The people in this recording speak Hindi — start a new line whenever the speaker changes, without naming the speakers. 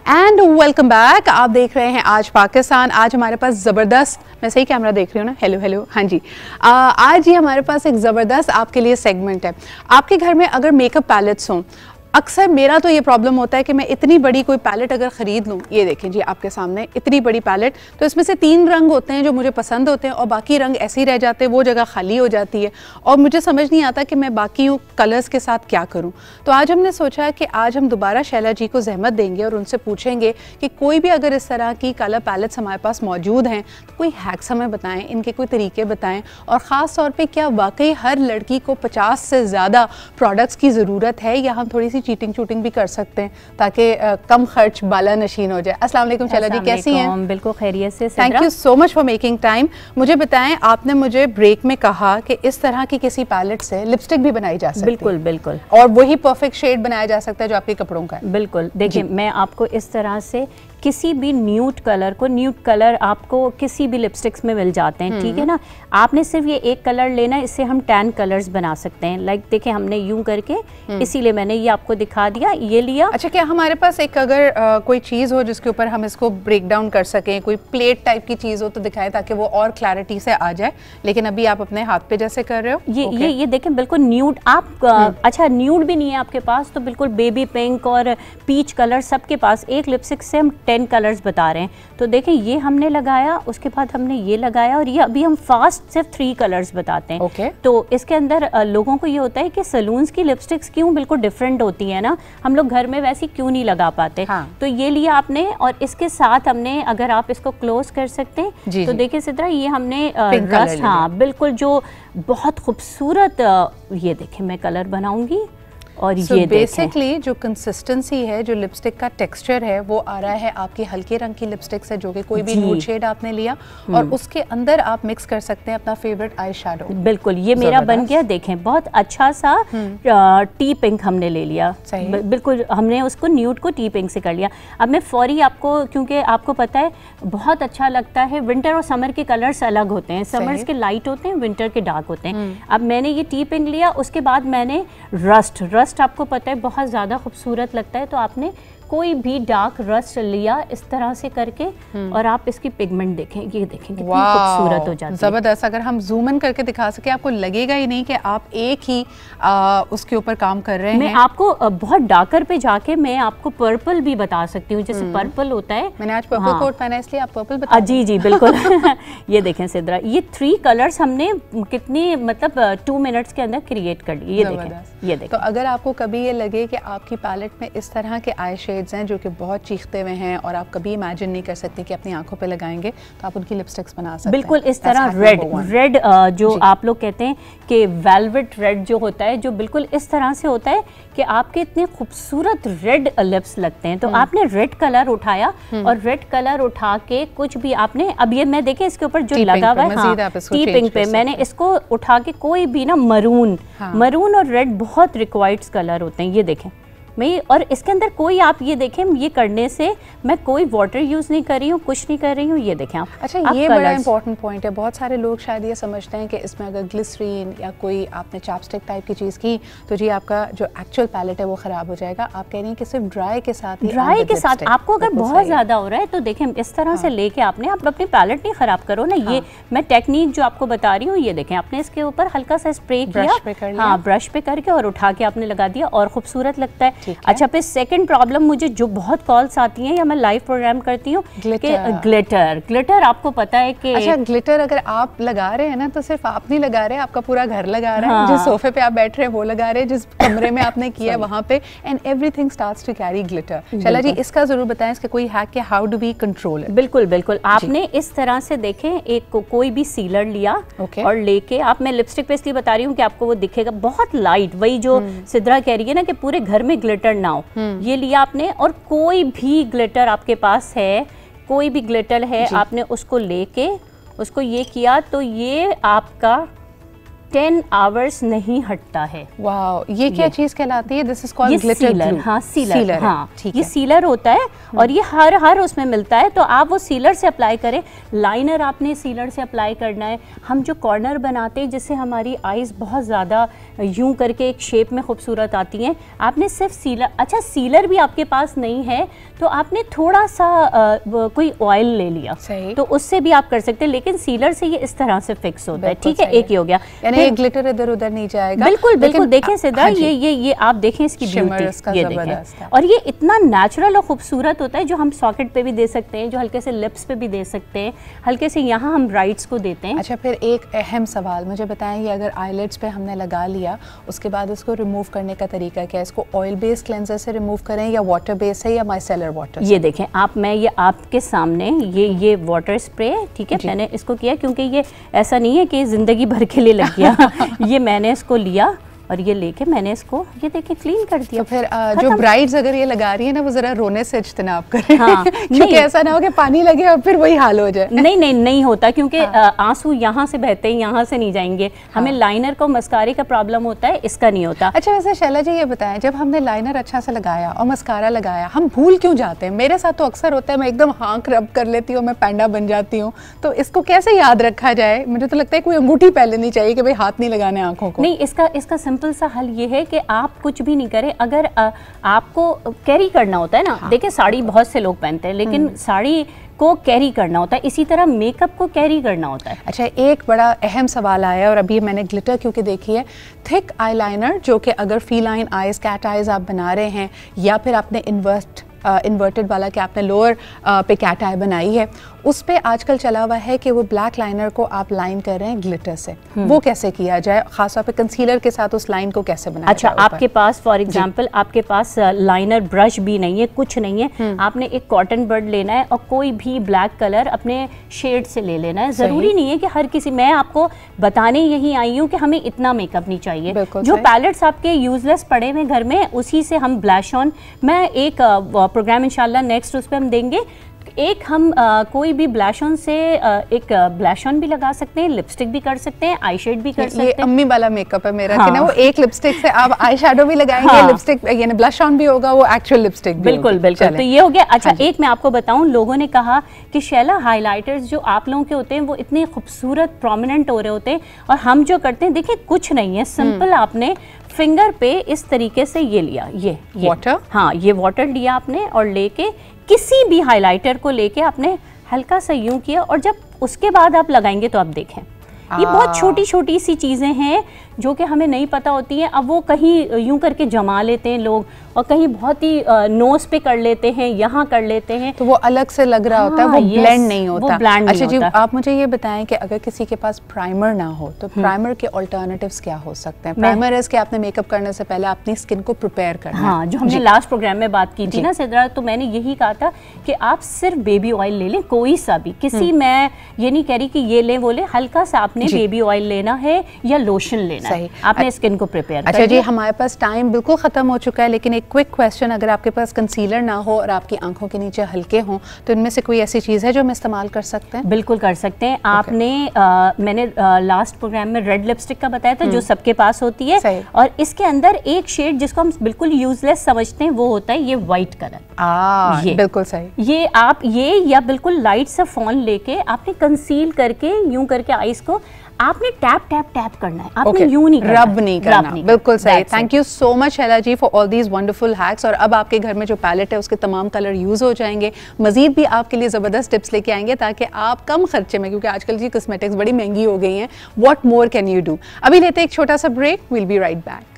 And welcome back. आप देख रहे हैं आज पाकिस्तान। आज हमारे पास ज़बरदस्त, मैं सही कैमरा देख रही हूँ ना? हेलो हेलो, हाँ जी। आज ये हमारे पास एक ज़बरदस्त आपके लिए सेगमेंट है। आपके घर में अगर मेकअप पैलेट्स हों, अक्सर मेरा तो ये प्रॉब्लम होता है कि मैं इतनी बड़ी कोई पैलेट अगर ख़रीद लूँ, ये देखें जी आपके सामने इतनी बड़ी पैलेट, तो इसमें से 3 रंग होते हैं जो मुझे पसंद होते हैं और बाकी रंग ऐसे ही रह जाते हैं, वो जगह खाली हो जाती है और मुझे समझ नहीं आता कि मैं बाकी कलर्स के साथ क्या करूँ। तो आज हमने सोचा कि आज हम दोबारा शैला जी को जहमत देंगे और उनसे पूछेंगे कि कोई भी अगर इस तरह की कलर पैलेट्स हमारे पास मौजूद हैं तो कोई हैक्स हमें बताएँ, इनके कोई तरीके बताएँ और ख़ास तौर पर क्या वाकई हर लड़की को 50 से ज़्यादा प्रोडक्ट्स की ज़रूरत है या हम थोड़ी सी चीटिंग भी कर सकते हैं ताकि कम खर्च बाला नशीन हो जाए। अस्सलाम वालेकुम शैला जी, कैसी हैं?
बिल्कुल खैरियत से।
Thank you so much for making time. मुझे बताएं, आपने मुझे ब्रेक में कहा कि इस तरह की किसी पैलेट से लिपस्टिक भी बनाई जा सकती है।
बिल्कुल बिल्कुल,
और वही परफेक्ट शेड बनाया जा सकता है जो आपके कपड़ों का है।
बिल्कुल। देखिए, मैं आपको इस तरह से किसी भी न्यूड कलर आपको किसी भी लिपस्टिक्स में मिल जाते हैं, ठीक है ना। आपने सिर्फ ये एक कलर लेना है, इससे हम 10 कलर्स बना सकते हैं। लाइक देखिए, हमने यूं करके, इसीलिए मैंने ये आपको दिखा दिया, ये लिया।
अच्छा, क्या हमारे पास एक अगर कोई चीज़ हो जिसके ऊपर हम इसको ब्रेक डाउन कर सकें, कोई प्लेट टाइप की चीज़ हो तो दिखाएं ताकि वो और क्लैरिटी से आ जाए। लेकिन अभी आप अपने हाथ पे जैसे कर रहे हो,
ये देखें, बिल्कुल न्यूड। आप अच्छा, न्यूड भी नहीं है आपके पास तो बिल्कुल बेबी पिंक और पीच कलर सबके पास। एक लिपस्टिक से हम 10 कलर्स बता रहे हैं। तो देखें, ये हमने लगाया, उसके बाद हमने ये लगाया और ये अभी हम फास्ट सिर्फ 3 कलर्स बताते हैं। तो इसके अंदर लोगों को ये होता है कि सलून्स की लिपस्टिक्स क्यों बिल्कुल डिफरेंट होती है ना, हम लोग घर में वैसी क्यों नहीं लगा पाते। तो ये लिया आपने और इसके साथ हमने, अगर आप इसको क्लोज कर सकते हैं तो देखिए सिद्रा, ये हमने रस्ट, हाँ बिल्कुल, जो बहुत खूबसूरत, ये देखें मैं कलर बनाऊंगी और ये
बेसिकली जो कंसिस्टेंसी है, जो लिपस्टिक का टेक्सचर है, वो आ रहा है आपकी हल्के रंग की लिपस्टिक से, जो कि कोई भी न्यूड शेड आपने लिया और उसके अंदर आप मिक्स कर सकते हैं अपना फेवरेट आई शैडो।
बिल्कुल, ये मेरा बन गया। देखें, बहुत अच्छा सा टी पिंक हमने ले लिया। बिल्कुल, हमने उसको न्यूड को टी पिंक से कर लिया। अब मैं फौरी आपको, क्योंकि आपको पता है बहुत अच्छा लगता है, विंटर और समर के कलर्स अलग होते हैं। समर्स के लाइट होते हैं, विंटर के डार्क होते हैं। अब मैंने ये टी पिंक लिया, उसके बाद मैंने रस्ट आपको पता है बहुत ज़्यादा खूबसूरत लगता है। तो आपने कोई भी डार्क रस्ट लिया इस तरह से करके और आप इसकी पिगमेंट देखें, ये देखें कितनी खूबसूरत हो जाती है।
ज़बरदस्त। अगर हम जूम इन करके दिखा सके, आपको लगेगा ही नहीं कि आप एक ही उसके ऊपर काम कर रहे हैं।
मैं आपको बहुत डार्कर पे जाके मैं आपको पर्पल भी बता सकती हूँ, जैसे पर्पल होता है।
मैंने आज पर्पल कोट पहना है इसलिए आप पर्पल बता।
जी जी बिल्कुल। ये देखें सिद्रा, ये 3 कलर्स हमने कितनी, मतलब 2 मिनट्स के अंदर क्रिएट कर लिए। ये देखें।
तो अगर आपको कभी ये लगे कि आपकी पैलेट में इस तरह के आई शेड्स हैं जो कि बहुत चीखते हुए हैं और आप कभी इमेजिन नहीं कर सकते कि अपनी आंखों पे लगाएंगे, तो आप उनकी लिपस्टिक्स बना सकते हैं।
बिल्कुल इस तरह रेड जो आप लोग कहते हैं कि वेलवेट रेड जो होता है, जो बिल्कुल इस तरह से होता है कि आपके इतने खूबसूरत रेड लिप्स लगते हैं। तो आपने रेड कलर उठाया और रेड कलर उठा के कुछ भी आपने, अब ये मैं देखे इसके ऊपर जो लगा हुआ है टी पिंक पे, मैंने इसको उठा के कोई भी ना मरून और रेड बहुत रिक्वायर्ड कलर होते हैं। ये देखें मैं, और इसके अंदर कोई, आप ये देखें, ये करने से मैं कोई वाटर यूज़ नहीं कर रही हूँ, कुछ नहीं कर रही हूँ। ये देखें आप।
अच्छा, ये बड़ा इंपॉर्टेंट पॉइंट है। बहुत सारे लोग शायद ये समझते हैं कि इसमें अगर ग्लिसरीन या कोई आपने चॉपस्टिक टाइप की चीज़ की तो जी आपका जो एक्चुअल पैलेट है वो ख़राब हो जाएगा। आप कह रही हैं कि सिर्फ ड्राई के साथ
आपको अगर बहुत ज़्यादा हो रहा है तो देखें इस तरह से लेके आपने, आप अपनी पैलेट नहीं ख़राब करो ना। ये मैं टेक्निक जो आपको बता रही हूँ, ये देखें, आपने इसके ऊपर हल्का सा स्प्रे किया, हाँ ब्रश पे करके, और उठा के आपने लगा दिया और खूबसूरत लगता है। अच्छा, फिर सेकंड प्रॉब्लम मुझे जो बहुत कॉल्स आती हैं या मैं लाइव प्रोग्राम करती हूँ कि ग्लिटर आपको पता है कि,
अच्छा, ग्लिटर अगर आप लगा रहे हैं ना तो सिर्फ आप नहीं लगा रहे, आपका पूरा घर लगा रहा है। जिस सोफे पे आप बैठ रहे हैं वो लगा रहे हैं, जिस कमरे में आपने किया है वहाँ पे, and everything starts to carry glitter. Shaila ji, इसका जरूर बताएं, इसके कोई हैक है, how do we control it?
बिल्कुल आपने इस तरह से देखें, एक कोई भी सीलर लिया और लेके आप, मैं लिपस्टिक पे इसलिए बता रही हूँ कि आपको वो दिखेगा बहुत लाइट, वही जो सिद्रा कह रही है ना कि पूरे घर में ग्लिटर ना हो। ये लिया आपने, और कोई भी ग्लिटर आपके पास है, कोई भी ग्लिटर है, आपने उसको लेके उसको ये किया तो ये आपका 10 आवर्स नहीं हटता है।
वाह, ये क्या चीज कहलाती है? This is called
glitter sealer. हाँ, सीलर, हाँ, ये सीलर होता है और ये हर उसमें मिलता है, तो आप वो सीलर से अप्लाई करें। लाइनर आपने सीलर से अप्लाई करना है। हम जो कॉर्नर बनाते हैं जिससे हमारी आईज बहुत ज़्यादा यूं करके एक शेप में खूबसूरत आती हैं, आपने सिर्फ सीलर, अच्छा सीलर भी आपके पास नहीं है तो आपने थोड़ा सा कोई ऑयल ले लिया, तो उससे भी आप कर सकते हैं, लेकिन सीलर से ये इस तरह से फिक्स होता है। ठीक है, एक ही हो गया,
यानी ग्लिटर इधर उधर नहीं जाएगा।
बिल्कुल बिल्कुल, देखें सिद्धा, ये आप देखें इसकी ब्यूटी, ये देखें, और ये इतना नेचुरल और खूबसूरत होता है, जो हम सॉकेट पे भी दे सकते हैं, जो हल्के से लिप्स पे भी दे सकते हैं, हल्के से यहाँ हम ब्राइड्स को देते हैं।
अच्छा, फिर एक अहम सवाल मुझे बताएं, ये अगर आईलिड्स पे हमने लगा लिया, उसके बाद उसको रिमूव करने का तरीका क्या है? इसको ऑयल बेस्ड क्लेंजर से रिमूव करें या वाटर बेस्ड है या माइसेलर वाटर?
ये देखें आप, मैं ये आपके सामने ये वाटर स्प्रे है, ठीक है, मैंने इसको किया क्योंकि ये ऐसा नहीं है कि ज़िंदगी भर के लिए लग गया ये मैंने इसको लिया और ये लेके मैंने इसको, ये देखें, क्लीन कर दिया।
तो फिर जो ब्राइड्स अगर ये लगा रही है ना, वो जरा रोने से इज्तिनाब करें। हाँ, क्योंकि ऐसा ना हो कि पानी लगे और फिर वही हाल हो जाए।
नहीं होता, क्योंकि आंसू यहाँ से बहते हैं, यहाँ से नहीं जाएंगे। हमें लाइनर को मस्कारे का प्रॉब्लम होता है, इसका नहीं होता।
अच्छा, वैसे शैला जी ये बताएं, जब हमने लाइनर अच्छा से लगाया और मस्कारा लगाया, हम भूल क्यों जाते हैं? मेरे साथ तो अक्सर होता है, मैं एकदम हाँक रब कर लेती हूँ, मैं पैंडा बन जाती हूँ। तो इसको कैसे याद रखा जाए? मुझे तो लगता है कोई अंगूठी पहन लेनी चाहिए कि भाई हाथ नहीं लगाने आंखों को।
नहीं, इसका सिंपल सा हल ये है कि आप कुछ भी नहीं करें। अगर आपको कैरी करना होता है ना, देखिए साड़ी बहुत से लोग पहनते हैं, लेकिन साड़ी को कैरी करना होता है, इसी तरह मेकअप को कैरी करना होता है।
अच्छा, एक बड़ा अहम सवाल आया, और अभी मैंने ग्लिटर क्योंकि देखी है, थिक आईलाइनर, जो कि अगर फीलाइन आईज, कैट आईज आप बना रहे हैं, या फिर आपने इन्वर्टेड वाला कि आपने लोअर पे कैट आई बनाई है, उस पे आजकल चला हुआ है कि वो ब्लैक लाइनर को आप लाइन कर रहे हैं ग्लिटर से। वो कैसे किया जाए, खासतौर पे कंसीलर के साथ उस लाइन को कैसे बनाया
अच्छा जाए? आपके पास फॉर एग्जांपल आपके पास लाइनर ब्रश भी नहीं है, कुछ नहीं है, आपने एक कॉटन बड लेना है और कोई भी ब्लैक कलर अपने शेड से ले लेना है। जरूरी नहीं है कि हर किसी, मैं आपको बताने यही आई हूँ कि हमें इतना मेकअप नहीं चाहिए। जो पैलेट्स आपके यूजलेस पड़े हुए घर में, उसी से हम ब्लश ऑन, मैं एक प्रोग्राम इंशाल्लाह नेक्स्ट उस पर हम देंगे, एक हम कोई भी ब्लश ऑन से एक ब्लश ऑन भी लगा सकते हैं, लिपस्टिक भी कर सकते हैं, आई शेड भी कर सकते हैं।
ये अम्मी वाला मेकअप है मेरा, कि ना वो एक लिपस्टिक से आप आई शैडो भी लगाएंगे, लिपस्टिक यानी ब्लश ऑन भी होगा, वो एक्चुअल लिपस्टिक भी।
बिल्कुल बिल्कुल, तो ये हो गया। अच्छा, एक मैं आपको बताऊं, लोगों ने कहा कि शैला हाइलाइटर्स जो आप लोगों के होते हैं वो इतने खूबसूरत प्रोमिनेंट हो रहे होते हैं, और हम जो करते हैं, देखिए कुछ नहीं है, सिंपल आपने फिंगर पे इस तरीके से ये लिया, ये
वाटर,
हाँ, ये वाटर लिया आपने और लेके किसी भी हाइलाइटर को लेके आपने हल्का सा यूं किया, और जब उसके बाद आप लगाएंगे तो आप देखें, ये बहुत छोटी छोटी सी चीज़ें हैं जो कि हमें नहीं पता होती हैं। अब वो कहीं यूं करके जमा लेते हैं लोग, और कहीं बहुत ही नोज पे कर लेते हैं, यहाँ कर लेते हैं,
तो वो अलग से लग रहा होता है, वो ब्लेंड नहीं होता। अच्छा जी, आप मुझे ये बताएं कि अगर किसी के पास प्राइमर ना हो तो प्राइमर के ऑल्टरनेटिव्स क्या हो सकते हैं? प्राइमर है कि आपने मेकअप करने से पहले अपनी स्किन को प्रिपेयर करना है।
हाँ, जो हमने लास्ट प्रोग्राम में बात की थी ना सिद्रा, तो मैंने यही कहा था कि आप सिर्फ बेबी ऑयल ले लें, कोई सा भी, किसी, मैं ये नहीं कह रही कि ये लें वो लें, हल्का सा आपने बेबी ऑयल लेना है या लोशन लेना है, आपने स्किन को प्रिपेयर।
अच्छा जी, हमारे पास टाइम बिल्कुल खत्म हो चुका है, लेकिन एक क्विक क्वेश्चन, अगर आपके पास कंसीलर ना हो और आपकी आंखों के नीचे हल्के हों, तो इनमें से कोई ऐसी चीज़ है जो हम इस्तेमाल कर सकते हैं?
बिल्कुल कर सकते हैं। आपने मैंने लास्ट प्रोग्राम में रेड लिपस्टिक का बताया था, जो सबके पास होती है, और इसके अंदर एक शेड जिसको हम बिल्कुल यूजलेस समझते हैं, वो होता है ये व्हाइट कलर।
ये बिल्कुल सही,
ये आप ये या बिल्कुल लाइट सा फॉन लेके आपने कंसील करके यूं करके आईज को आपने टैप टैप टैप करना है, आपने यूं नहीं करना,
रब नहीं करना। बिल्कुल सही। Thank you so much Shaila ji for all these wonderful hacks. और अब आपके घर में जो पैलेट है उसके तमाम कलर यूज हो जाएंगे। मजीद भी आपके लिए जबरदस्त टिप्स लेके आएंगे ताकि आप कम खर्चे में, क्योंकि आजकल जी कॉस्मेटिक्स बड़ी महंगी हो गई हैं, what more can you do. अभी लेते हैं एक छोटा सा break, will be right back.